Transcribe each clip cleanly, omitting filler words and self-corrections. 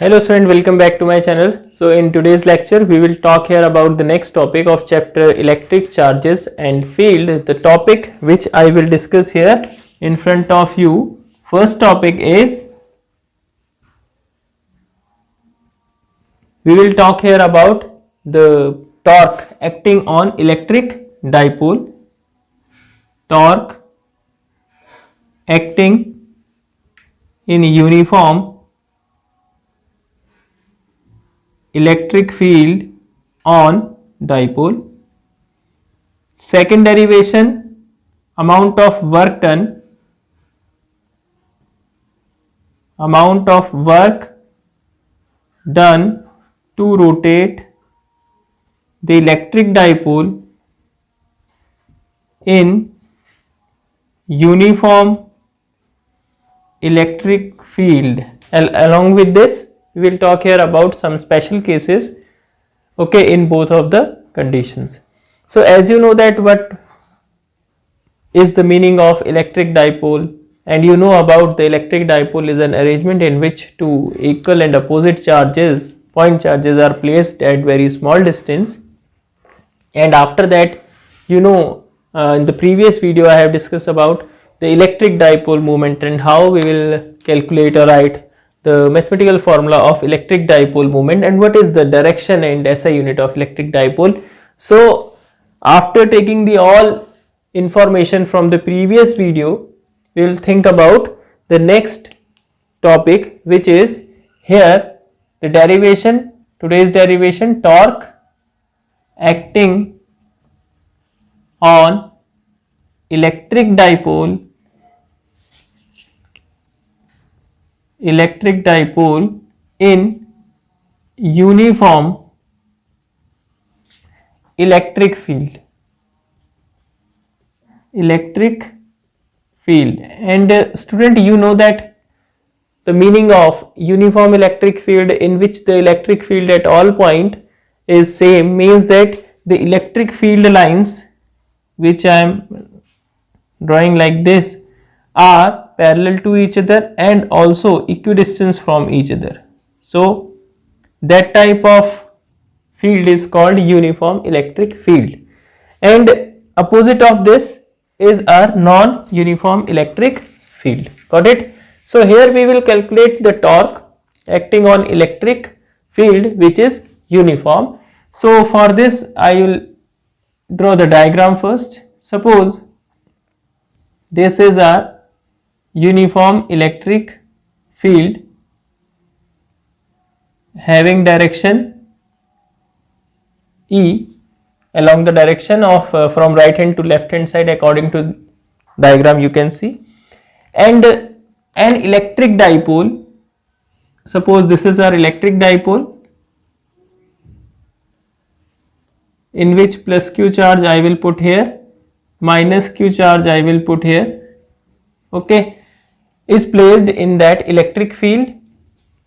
Hello student, welcome back to my channel. So in today's lecture we will talk here about the next topic of chapter electric charges and field. The topic which I will discuss here in front of you, first topic is we will talk here about the torque acting on electric dipole. Torque acting in uniform electric field on dipole. Second derivation, amount of work done, to rotate the electric dipole in uniform electric field. Along with this, we will talk here about some special cases, okay, in both of the conditions. So as you know that what is the meaning of electric dipole, and you know about the electric dipole is an arrangement in which two equal and opposite charges, point charges, are placed at very small distance. And after that, you know, in the previous video I have discussed about the electric dipole moment and how we will calculate or write the mathematical formula of electric dipole moment and what is the direction and SI unit of electric dipole. So after taking the all information from the previous video, we will think about the next topic, which is here the derivation, today's derivation, torque acting on electric dipole in uniform electric field. And student, you know that the meaning of uniform electric field in which the electric field at all point is same means that the electric field lines which I am drawing like this are parallel to each other and also equidistant from each other. So that type of field is called uniform electric field, and opposite of this is our non-uniform electric field. Got it? So here we will calculate the torque acting on electric field which is uniform. So for this I will draw the diagram first. Suppose this is our uniform electric field having direction E along the direction of from right hand to left hand side according to diagram you can see, and an electric dipole. Suppose this is our electric dipole in which plus q charge I will put here, minus q charge I will put here, okay, is placed in that electric field,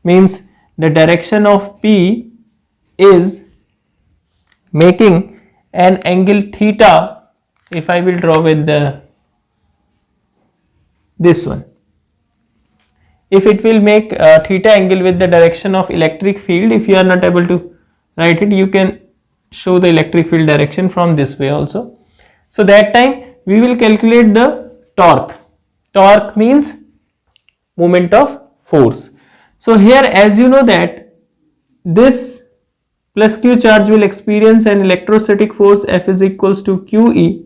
means the direction of P is making an angle theta. If I will draw with this one, if it will make theta angle with the direction of electric field, if you are not able to write it, you can show the electric field direction from this way also. So that time we will calculate the torque. Torque means moment of force. So here, as you know that this plus q charge will experience an electrostatic force F is equals to QE,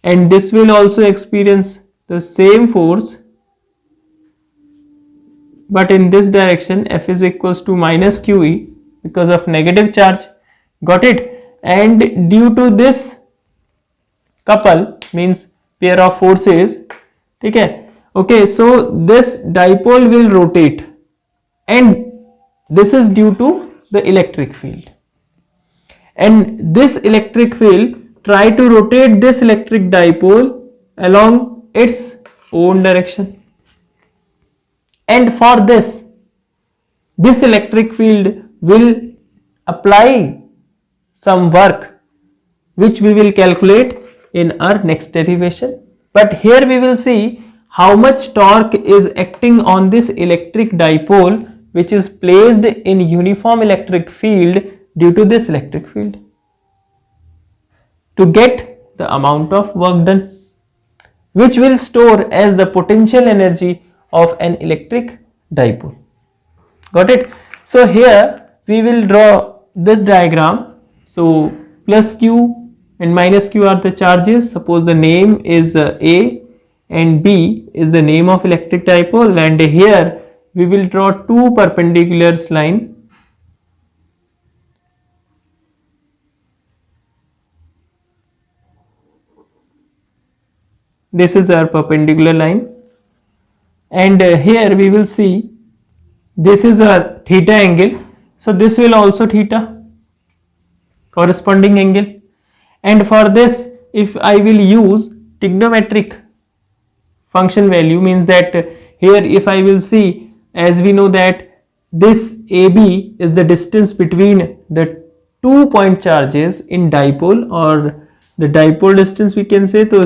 and this will also experience the same force but in this direction, F is equals to minus QE because of negative charge. Got it? And due to this couple, means pair of forces, okay, so this dipole will rotate, and this is due to the electric field, and this electric field try to rotate this electric dipole along its own direction, and for this electric field will apply some work which we will calculate in our next derivation. But here we will see how much torque is acting on this electric dipole which is placed in uniform electric field due to this electric field to get the amount of work done, which will store as the potential energy of an electric dipole. Got it? So here we will draw this diagram. So plus q and minus q are the charges. Suppose the name is A and B is the name of electric dipole, and here we will draw two perpendicular lines. This is our perpendicular line, and here we will see this is our theta angle. So this will also theta, corresponding angle. And for this, if I will use trigonometric function value, means that here if I will see, as we know that this AB is the distance between the 2 point charges in dipole, or the dipole distance we can say. So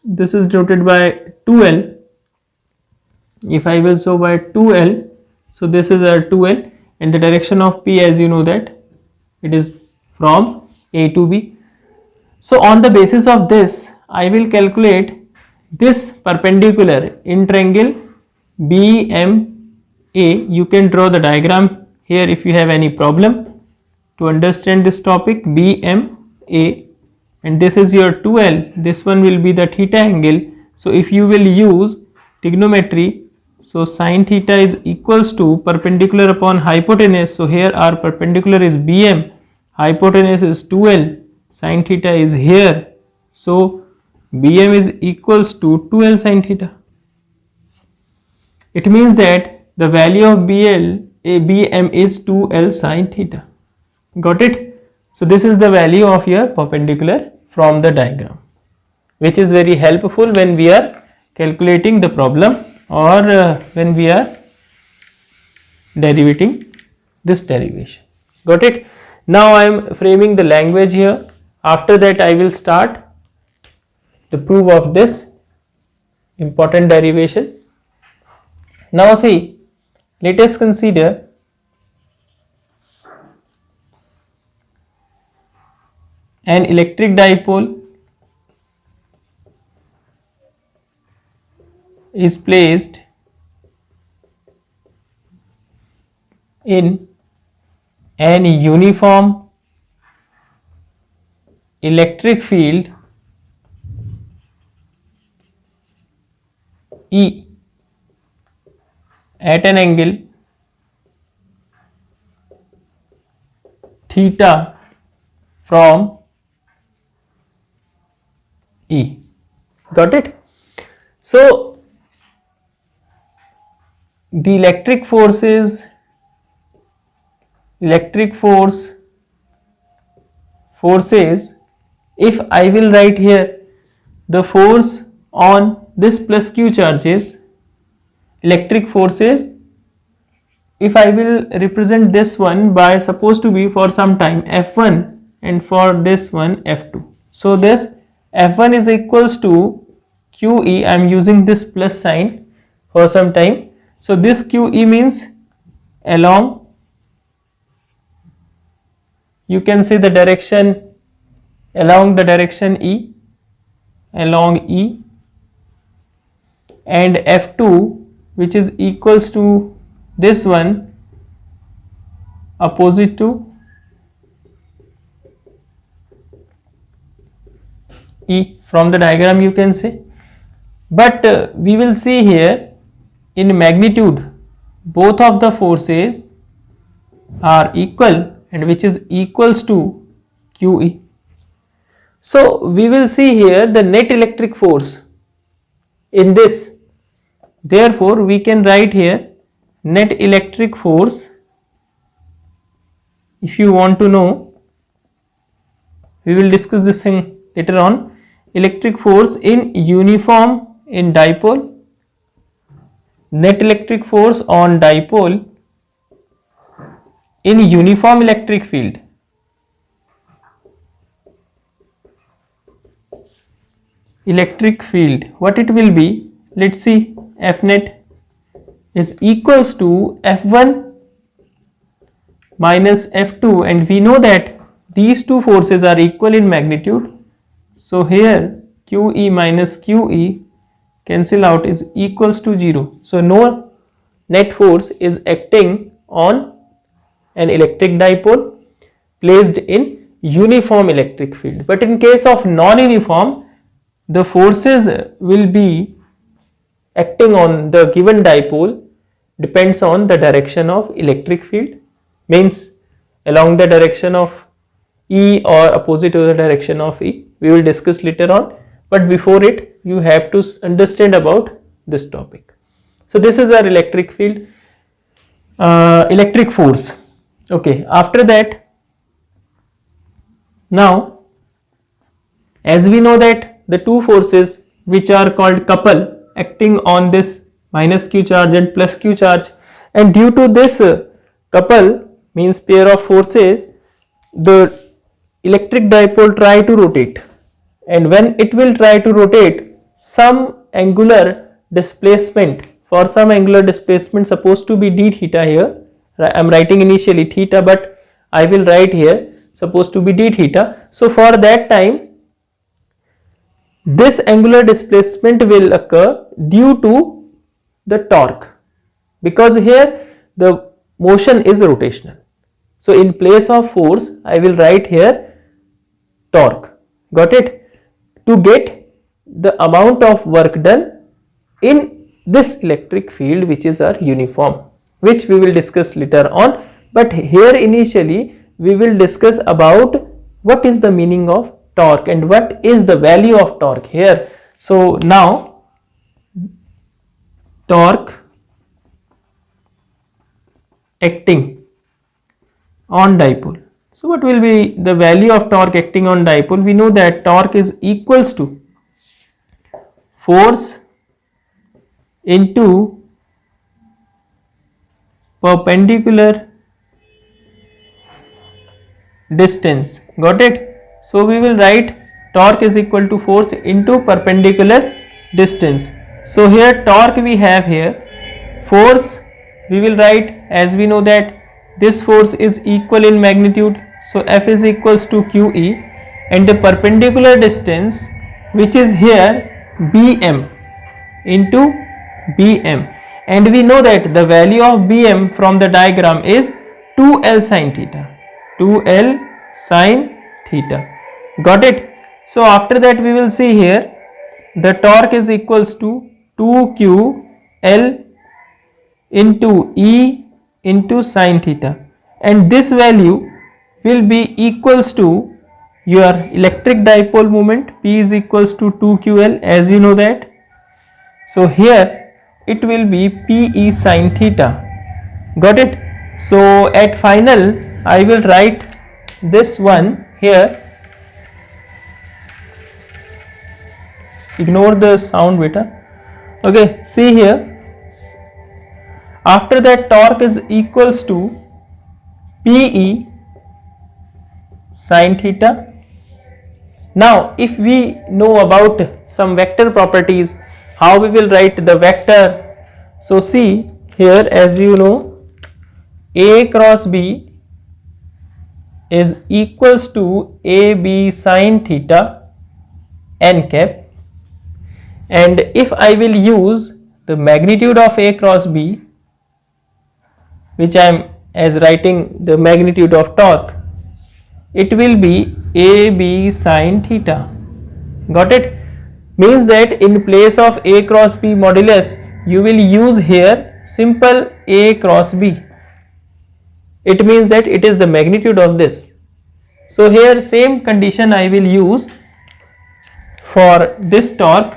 this is denoted by 2L. If I will show by 2L, so this is our 2L, and the direction of P, as you know that it is from A to B. So on the basis of this, I will calculate this perpendicular in triangle BMA. You can draw the diagram here if you have any problem to understand this topic. BMA, and this is your 2L. This one will be the theta angle. So if you will use trigonometry, so sine theta is equals to perpendicular upon hypotenuse. So here our perpendicular is BM, hypotenuse is 2L, sine theta is here. So BM is equals to 2L sine theta. It means that the value of BM is 2L sine theta. Got it? So this is the value of your perpendicular from the diagram, which is very helpful when we are calculating the problem, or when we are derivating this derivation. Got it? Now I am framing the language here. After that I will start the proof of this important derivation. Now see, let us consider an electric dipole is placed in an uniform electric field E at an angle theta from E. Got it? So the electric forces, if I will write here the force on this plus q charges, electric forces, if I will represent this one by supposed to be for some time F1 and for this one F2. So this F1 is equals to QE. I am using this plus sign for some time. So this QE means along, you can say the direction, along the direction E, along E, and F2, which is equals to this one opposite to E. From the diagram you can say, but we will see here in magnitude both of the forces are equal, and which is equals to QE. So we will see here the net electric force in this. Therefore we can write here net electric force. If you want to know, we will discuss this thing later on. Electric force in uniform in dipole, net electric force on dipole in uniform electric field. Electric field, what it will be? Let's see. F net is equals to F1 minus F2, and we know that these two forces are equal in magnitude. So here QE minus QE cancel out is equals to 0. So no net force is acting on an electric dipole placed in uniform electric field. But in case of non-uniform, the forces will be acting on the given dipole depends on the direction of electric field, means along the direction of E or opposite to the direction of E. We will discuss later on, but before it you have to understand about this topic. So this is our electric field, electric force. Okay, after that, now as we know that the two forces which are called couple acting on this minus q charge and plus q charge, and due to this couple means pair of forces, the electric dipole try to rotate, and when it will try to rotate, some angular displacement, for some angular displacement supposed to be d theta here, I am writing initially theta, but I will write here supposed to be d theta. So for that time this angular displacement will occur due to the torque, because here the motion is rotational. So in place of force I will write here torque. Got it? To get the amount of work done in this electric field which is our uniform, which we will discuss later on. But here initially we will discuss about what is the meaning of torque and what is the value of torque here. So now torque acting on dipole. So what will be the value of torque acting on dipole? We know that torque is equals to force into perpendicular distance. Got it? So we will write torque is equal to force into perpendicular distance. So here torque we have here, force we will write as we know that this force is equal in magnitude, so F is equals to QE, and the perpendicular distance which is here BM into BM, and we know that the value of BM from the diagram is 2L sin theta, 2L sin theta. Got it? So after that we will see here the torque is equals to 2QL into E into sin theta, and this value will be equals to your electric dipole moment, P is equals to 2QL as you know that. So here it will be PE sin theta. Got it? So at final I will write this one here. Ignore the sound beta. Okay, see here. After that torque is equals to PE sin theta. Now if we know about some vector properties, how we will write the vector. So see here, as you know, A cross B is equals to AB sin theta n cap, and if I will use the magnitude of A cross B, which I am as writing the magnitude of torque, it will be AB sin theta. Got it? Means that in place of A cross B modulus you will use here simple A cross B. It means that it is the magnitude of this. So here same condition I will use for this torque.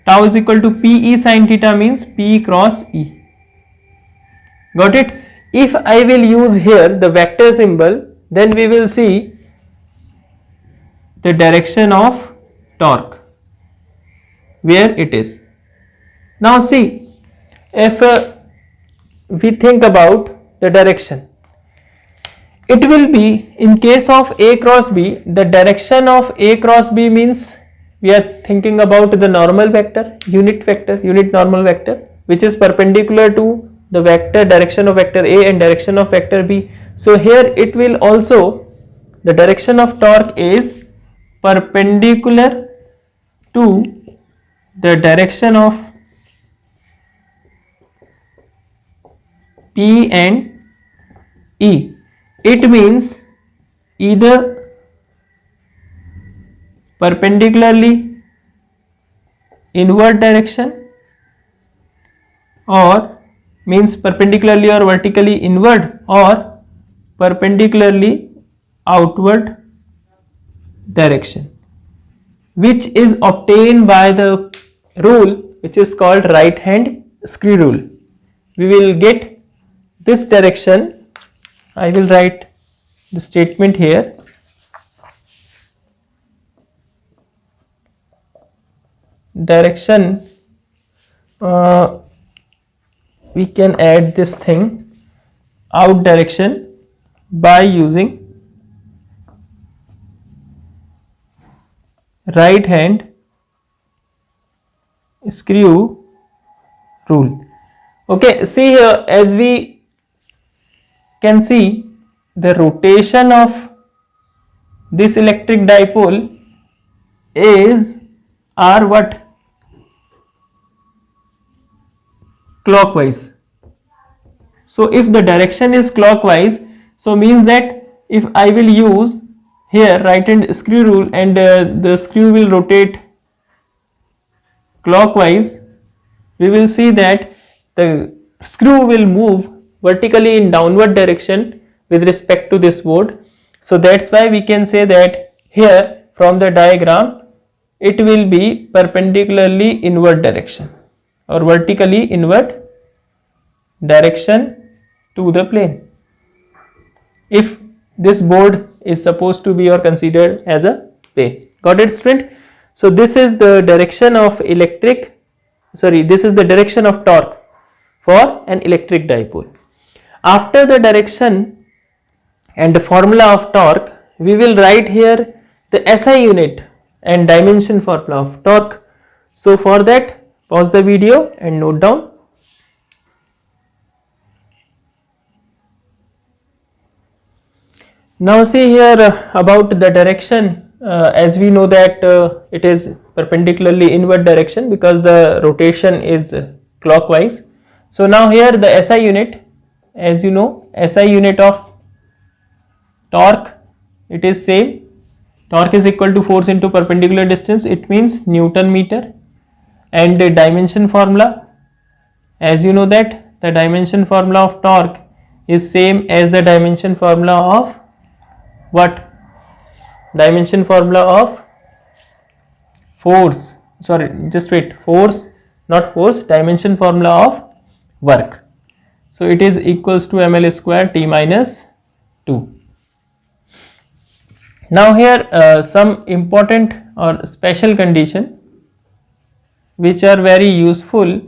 Tau is equal to PE sin theta means P cross E. Got it? If I will use here the vector symbol, then we will see the direction of torque, where it is. Now see, if we think about the direction, it will be in case of A cross B, the direction of A cross B means we are thinking about the normal vector, unit normal vector, which is perpendicular to the vector direction of vector A and direction of vector B. So here it will also, the direction of torque is perpendicular to the direction of P and E. It means either perpendicularly inward direction or means perpendicularly or vertically inward or perpendicularly outward direction, which is obtained by the rule which is called right hand screw rule. We will get this direction. I will write the statement here. Direction, we can add this thing, out direction, by using right hand screw rule. Okay, see here, as we can see, the rotation of this electric dipole is r what? Clockwise. So if the direction is clockwise, so means that if I will use here right hand screw rule and the screw will rotate clockwise, we will see that the screw will move vertically in downward direction with respect to this board. So that's why we can say that here from the diagram it will be perpendicularly inward direction or vertically inward direction to the plane, if this board is supposed to be or considered as a plane. Got it, student? So this is the direction of this is the direction of torque for an electric dipole. After the direction and the formula of torque, we will write here the SI unit and dimension formula of torque. So for that, pause the video and note down. Now see here about the direction, as we know that it is perpendicularly inward direction because the rotation is clockwise. So now here the SI unit, as you know, SI unit of torque, it is same. Torque is equal to force into perpendicular distance, it means Newton meter. And the dimension formula, as you know that the dimension formula of torque is same as the dimension formula of what? Dimension formula of force, force, not force, dimension formula of work. So it is equals to ml square T minus 2. Now here some important or special condition which are very useful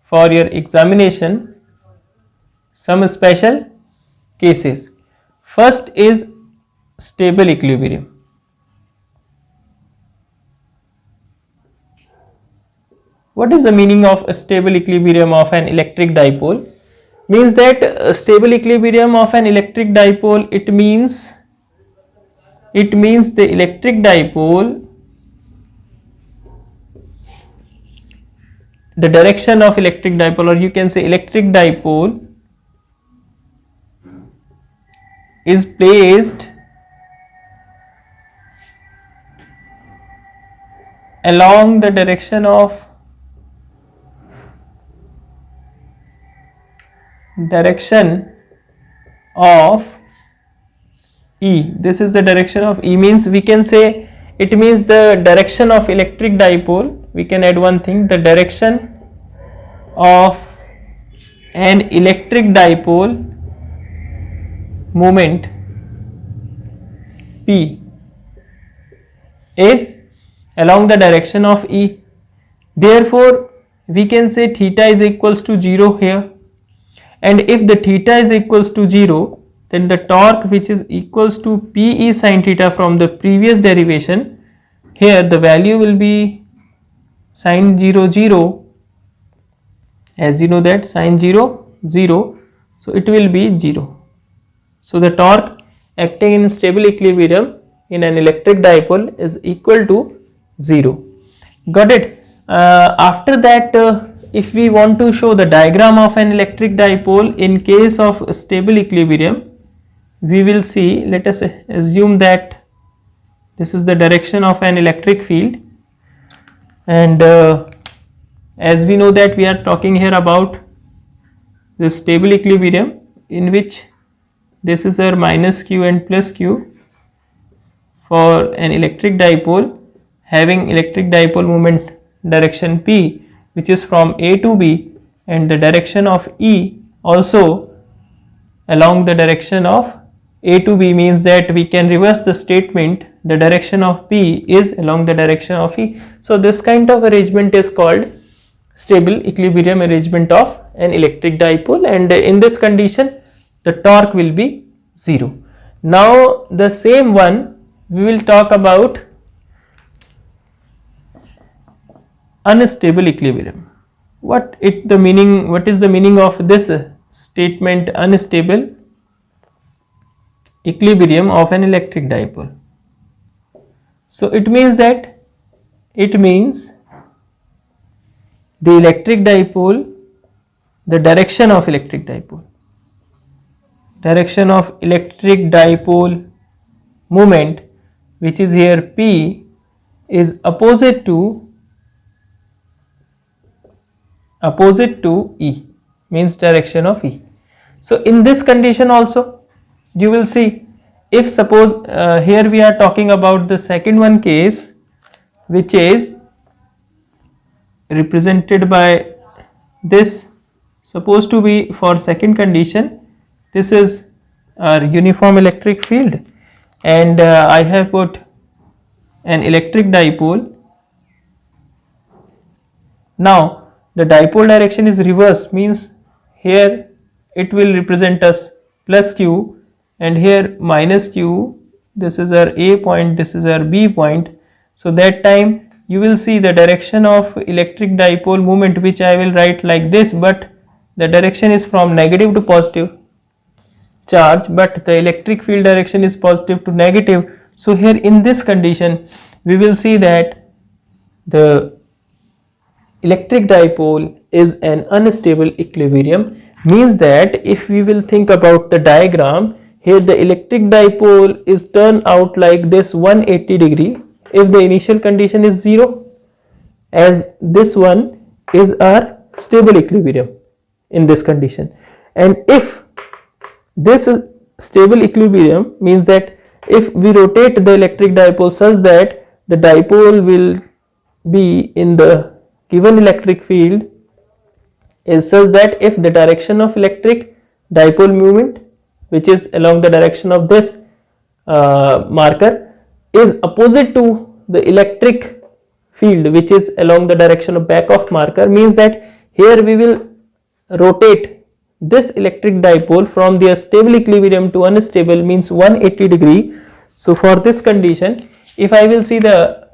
for your examination, some special cases. First is stable equilibrium. What is the meaning of a stable equilibrium of an electric dipole? Means that stable equilibrium of an electric dipole, it means the electric dipole, the direction of electric dipole, or you can say electric dipole is placed along the direction of E. This is the direction of E, means we can say it means the direction of electric dipole. We can add one thing, the direction of an electric dipole moment P is along the direction of E. Therefore we can say theta is equals to 0 here, and if the theta is equals to 0, then the torque which is equals to Pe sin theta from the previous derivation, here the value will be sin 0 0, as you know that sin 0 0, so it will be 0. So the torque acting in stable equilibrium in an electric dipole is equal to 0. Got it? After that, if we want to show the diagram of an electric dipole in case of stable equilibrium, we will see, let us assume that this is the direction of an electric field, and as we know that we are talking here about the stable equilibrium in which this is our minus q and plus q for an electric dipole having electric dipole moment direction p, which is from A to B, and the direction of E also along the direction of A to B, means that we can reverse the statement, the direction of P is along the direction of E. So this kind of arrangement is called stable equilibrium arrangement of an electric dipole, and in this condition the torque will be 0. Now the same one we will talk about unstable equilibrium. What is the meaning of this statement, unstable equilibrium of an electric dipole? So it means the electric dipole, the direction of electric dipole moment, which is here P, is opposite to E, means direction of E. So in this condition also you will see, if suppose here we are talking about the second one case, which is represented by this, supposed to be for second condition, this is our uniform electric field, and I have put an electric dipole. Now the dipole direction is reverse, means here it will represent us plus q and here minus q. This is our A point, this is our B point. So that time you will see the direction of electric dipole moment, which I will write like this, but the direction is from negative to positive charge, but the electric field direction is positive to negative. So here in this condition we will see that the electric dipole is an unstable equilibrium, means that if we will think about the diagram, here the electric dipole is turned out like this 180 degree if the initial condition is 0, as this one is our stable equilibrium in this condition. And if this is stable equilibrium, means that if we rotate the electric dipole such that the dipole will be in the given electric field is such that if the direction of electric dipole movement, which is along the direction of this marker, is opposite to the electric field, which is along the direction of back of marker, means that here we will rotate this electric dipole from the stable equilibrium to unstable, means 180 degree. So for this condition, if I will see the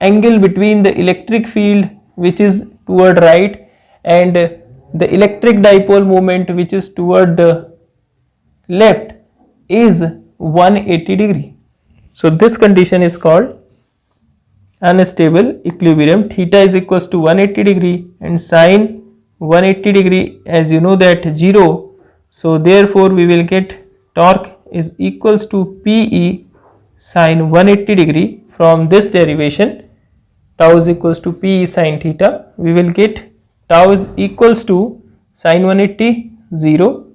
angle between the electric field which is toward right and the electric dipole moment which is toward the left is 180 degree. So this condition is called unstable equilibrium. Theta is equals to 180 degree and sine 180 degree, as you know that 0. So therefore we will get torque is equals to PE sine 180 degree. From this derivation, tau is equals to P sine theta, we will get tau is equals to sine 180 0,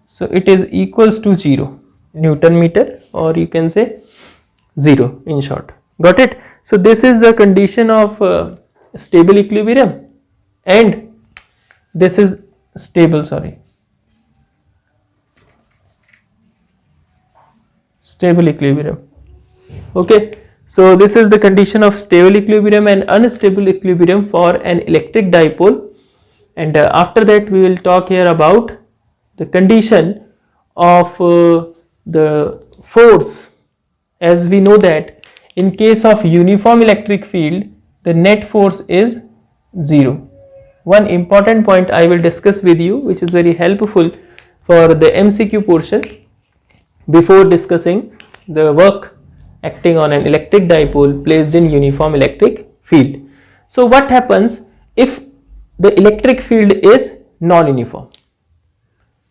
so it is equals to 0 Newton meter, or you can say 0 in short. Got it? So this is the condition of stable equilibrium, and this is stable equilibrium. Okay. So this is the condition of stable equilibrium and unstable equilibrium for an electric dipole, and after that we will talk here about the condition of the force. As we know that in case of uniform electric field, the net force is 0, one important point I will discuss with you, which is very helpful for the MCQ portion before discussing the work acting on an electric dipole placed in uniform electric field. So what happens if the electric field is non-uniform?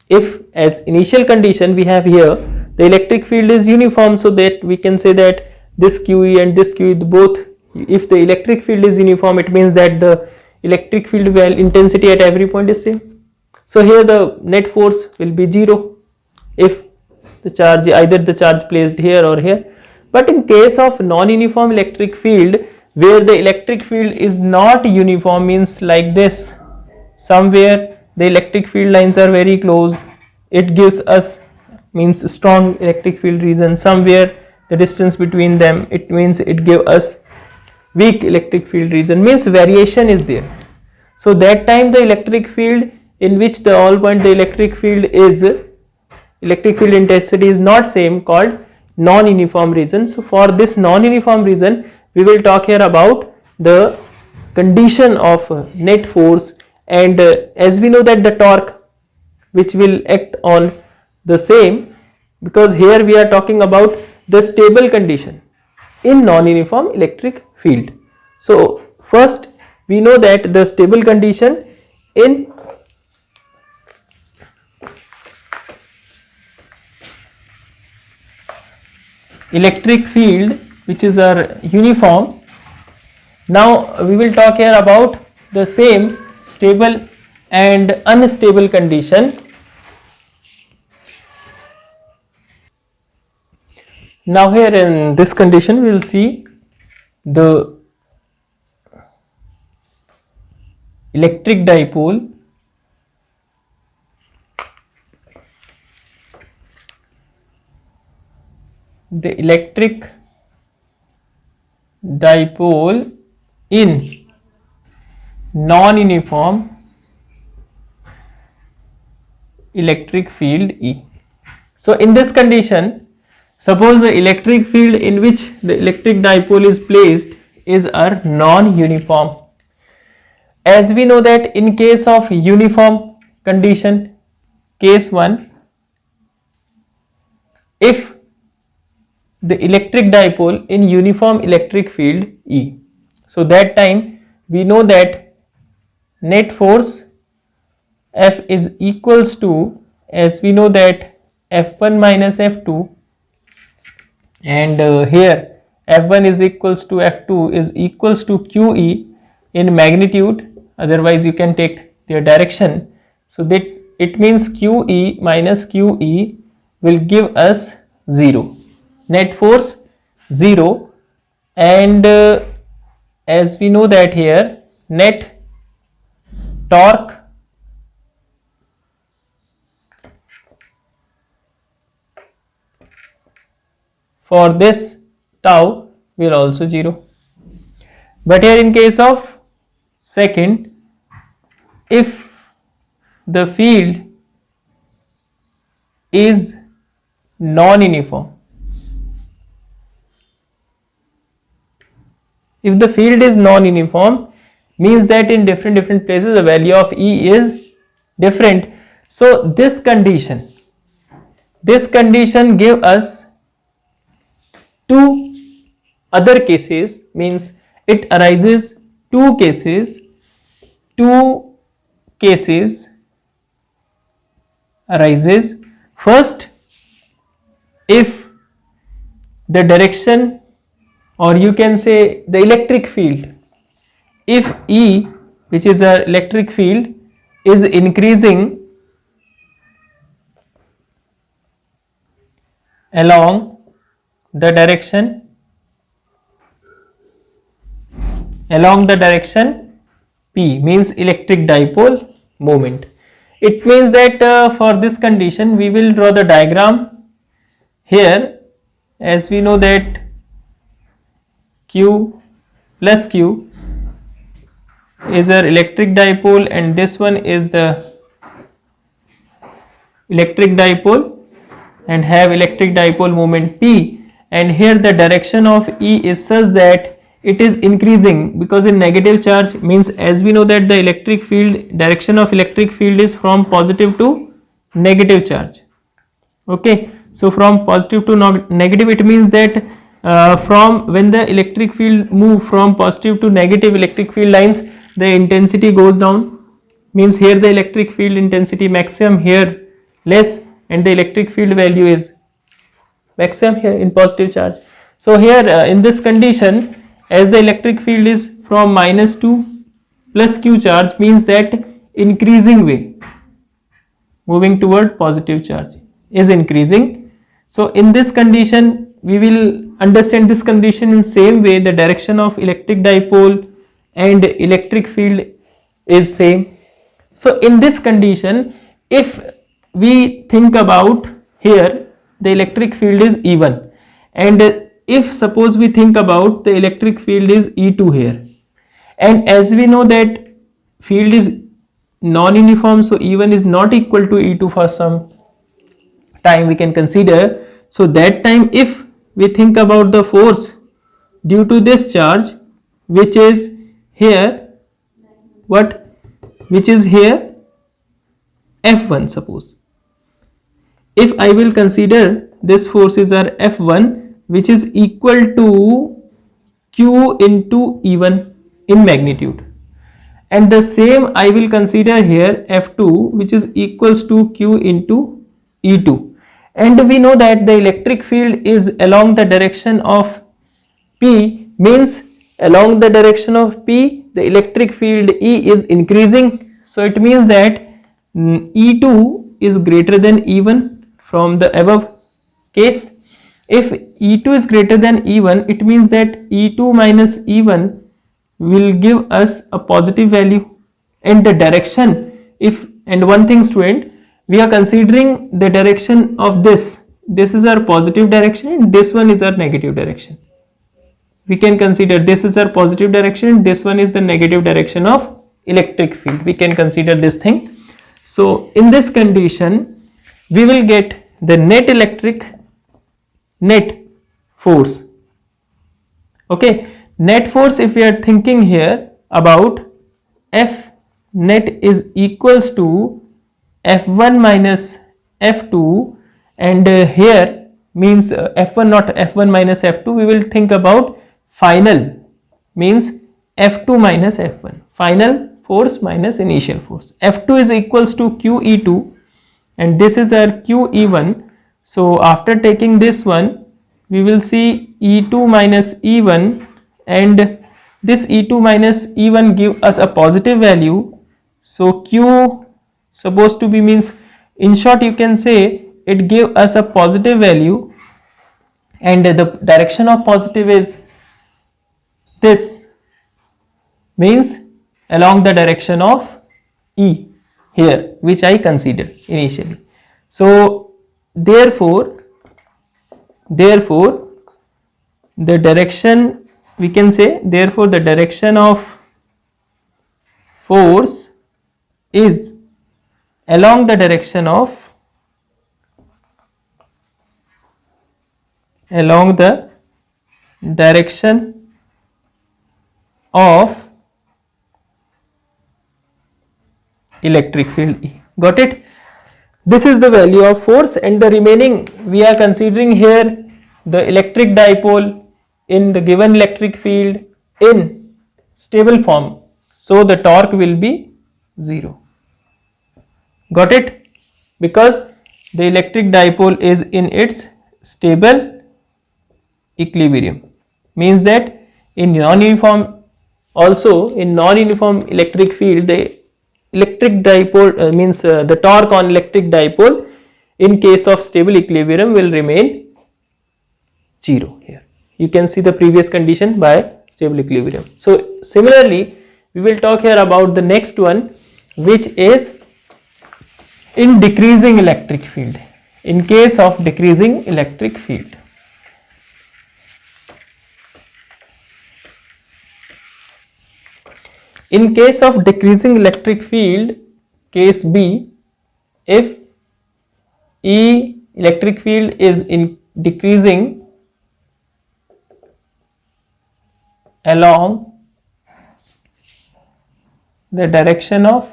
If as initial condition we have here the electric field is uniform, so that we can say that this QE and this QE both, if the electric field is uniform, it means that the electric field intensity at every point is same. So here the net force will be 0 if the charge, either the charge placed here or here. But in case of non-uniform electric field, where the electric field is not uniform, means like this, somewhere the electric field lines are very close, it gives us means strong electric field region, somewhere the distance between them, it means it give us weak electric field region, means variation is there. So that time the electric field in which the all point the electric field intensity is not same, called non-uniform region. So for this non-uniform region we will talk here about the condition of net force, and as we know that the torque which will act on the same, because here we are talking about the stable condition in non-uniform electric field. So first we know that the stable condition in electric field which is our uniform. Now we will talk here about the same stable and unstable condition. Now here in this condition we will see the electric dipole in non-uniform electric field E. So in this condition, suppose the electric field in which the electric dipole is placed is a non-uniform. As we know that in case of uniform condition, case 1, if the electric dipole in uniform electric field E, so that time we know that net force F is equals to, as we know that F1 minus F2, and here F1 is equals to F2 is equals to QE in magnitude, otherwise you can take their direction. So that it means QE minus QE will give us 0, net force 0, and as we know that here net torque for this tau will also 0. But here in case of second, if the field is non-uniform, if the field is non-uniform, means that in different places the value of E is different. So this condition give us two other cases, means it arises two cases arises. First, if the direction, or you can say the electric field, if E, which is our electric field, is increasing along the direction P, means electric dipole moment. It means that for this condition we will draw the diagram here, as we know that Q plus Q is our electric dipole, and this one is the electric dipole and have electric dipole moment P, and here the direction of E is such that it is increasing, because in negative charge means, as we know that the electric field, direction of electric field is from positive to negative charge. Okay, so from positive to negative, it means that from when the electric field move from positive to negative electric field lines, the intensity goes down. Means here the electric field intensity maximum, here less, and the electric field value is maximum here in positive charge. So here in this condition, as the electric field is from minus to plus q charge, means that increasing way, moving toward positive charge is increasing. So in this condition, we will understand this condition in same way. The direction of electric dipole and electric field is same. So in this condition, if we think about here, the electric field is E1, and if suppose we think about the electric field is E2 here, and as we know that field is non-uniform, so E1 is not equal to E2 for some time we can consider. So that time, if we think about the force due to this charge, which is here, which is here F1, suppose if I will consider this forces are F1, which is equal to Q into E1 in magnitude, and the same I will consider here F2, which is equals to Q into E2, and we know that the electric field is along the direction of P, means along the direction of P the electric field E is increasing. So it means that E2 is greater than E1 from the above case. If E2 is greater than E1, it means that E2 minus E1 will give us a positive value, and the direction, if, and one thing student, we are considering the direction of this is our positive direction and this one is our negative direction. We can consider this is our positive direction, this one is the negative direction of electric field. We can consider this thing. So in this condition, we will get the net force. Okay, net force, if we are thinking here about F net is equals to F1 minus F2, and here means F1 not F1 minus F2, we will think about final, means F2 minus F1, final force minus initial force. F2 is equals to QE2 and this is our QE1. So after taking this one, we will see E2 minus E1, and this E2 minus E1 give us a positive value. So Q supposed to be, means in short you can say it give us a positive value, and the direction of positive is this, means along the direction of E here, which I considered initially. So therefore the direction, we can say, therefore the direction of force is along the direction of electric field E. Got it? This is the value of force, and the remaining we are considering here the electric dipole in the given electric field in stable form. So the torque will be 0. Got it? Because the electric dipole is in its stable equilibrium, means that in non-uniform, also in non-uniform electric field, the electric dipole means the torque on electric dipole in case of stable equilibrium will remain 0 here. You can see the previous condition by stable equilibrium. So similarly, we will talk here about the next one, which is in decreasing electric field. In case of decreasing electric field, in case of decreasing electric field, case B, if E electric field is in decreasing along the direction of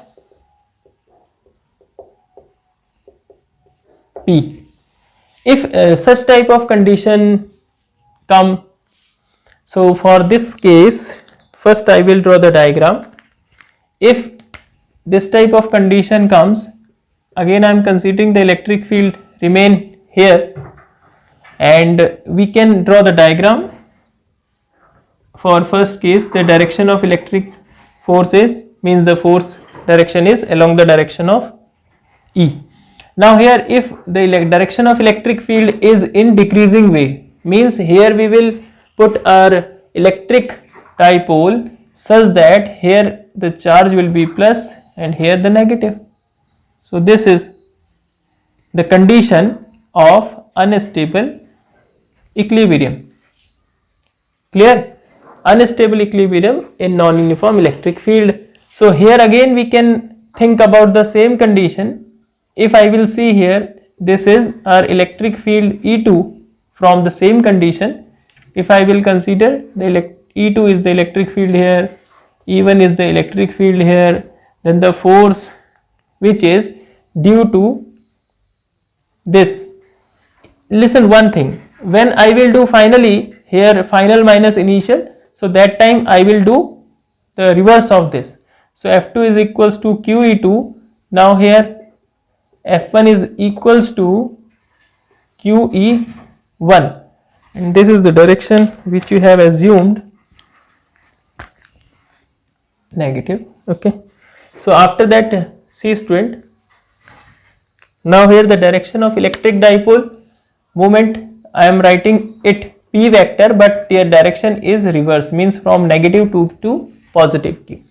P. If such type of condition come, so for this case, first I will draw the diagram. If this type of condition comes, again I am considering the electric field remain here, and we can draw the diagram. For first case, the direction of electric force is, means the force direction is along the direction of E. Now here, if the direction of electric field is in decreasing way, means here we will put our electric dipole such that here the charge will be plus and here the negative. So this is the condition of unstable equilibrium. Clear? Unstable equilibrium in non-uniform electric field. So here again we can think about the same condition. If I will see here, this is our electric field E2 from the same condition. If I will consider the E2 is the electric field here, E1 is the electric field here, then the force which is due to this. Listen one thing, when I will do finally here final minus initial, so that time I will do the reverse of this. So F2 is equals to QE2. Now here F1 is equals to QE1, and this is the direction which you have assumed negative. Okay, so after that, see student, now here the direction of electric dipole moment, I am writing it P vector, but their direction is reverse, means from negative to positive Q.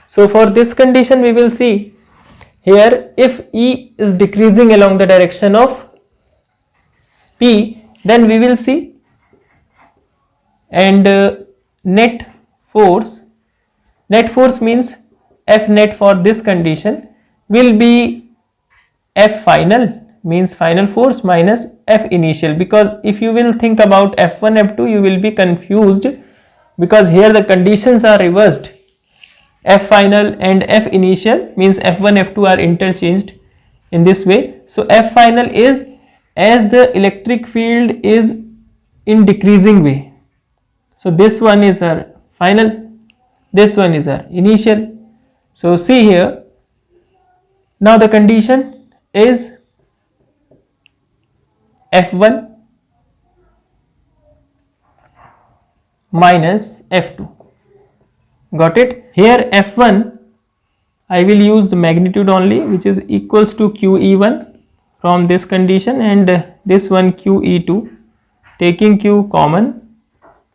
So for this condition we will see here, if E is decreasing along the direction of P, then we will see, and net force means F net for this condition will be F final, means final force, minus F initial, because if you will think about F1 F2 you will be confused, because here the conditions are reversed. F final and F initial means F1 F2 are interchanged in this way. So F final is as the electric field is in decreasing way. So this one is our final, this one is our initial. So see here, now the condition is F1 minus F2. Got it? Here F1 I will use the magnitude only, which is equals to QE1 from this condition, and this one QE2, taking Q common,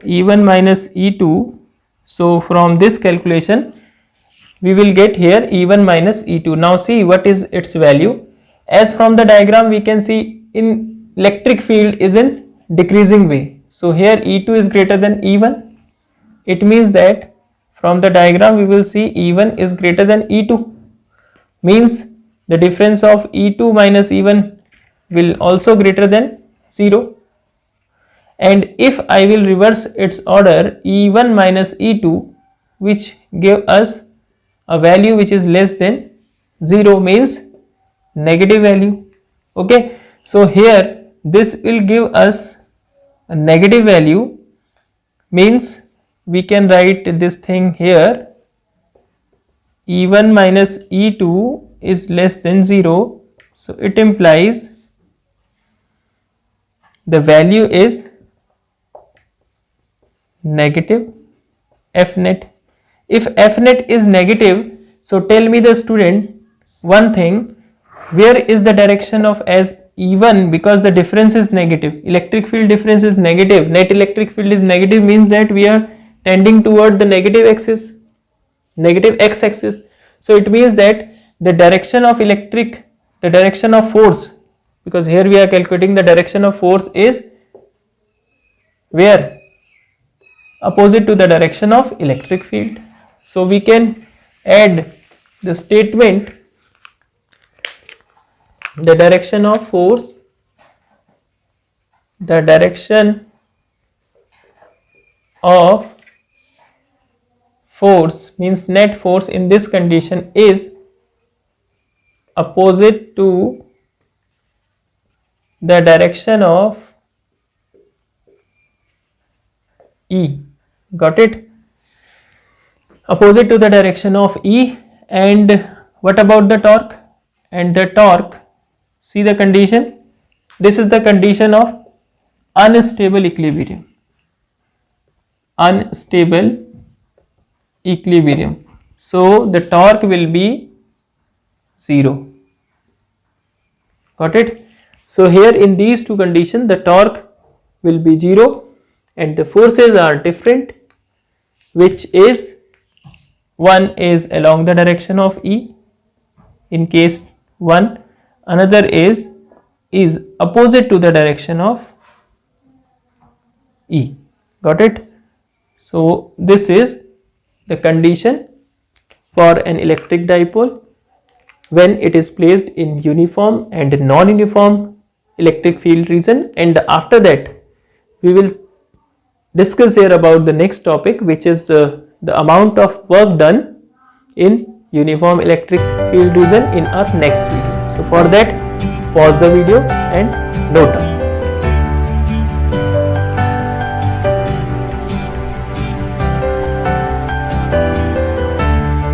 E1 minus E2. So from this calculation we will get here E1 minus E2. Now see what is its value. As from the diagram we can see, in electric field is in decreasing way. So here E2 is greater than E1. It means that from the diagram we will see E1 is greater than E2, means the difference of E2 minus E1 will also greater than 0. And if I will reverse its order, E1 minus E2, which give us a value which is less than 0, means negative value. Okay, so here this will give us a negative value, means we can write this thing here, E1 minus E2 is less than 0. So it implies the value is negative F net. If F net is negative, so tell me the student one thing, where is the direction of as E1, because the difference is negative, electric field difference is negative, net electric field is negative, means that we are tending toward the negative axis, negative x axis. So it means that the direction of electric, the direction of force, because here we are calculating the direction of force is where? Opposite to the direction of electric field. So we can add the statement, the direction of force, the direction of force means net force in this condition is opposite to the direction of E. Got it? Opposite to the direction of E. And what about the torque? And the torque, see the condition, this is the condition of unstable equilibrium. Unstable equilibrium. So the torque will be 0. Got it? So here in these two conditions the torque will be 0 and the forces are different, which is one is along the direction of E in case 1, another is opposite to the direction of E. Got it? So this is the condition for an electric dipole when it is placed in uniform and non-uniform electric field region, and after that we will discuss here about the next topic, which is the amount of work done in uniform electric field region in our next video. So for that, pause the video and note down.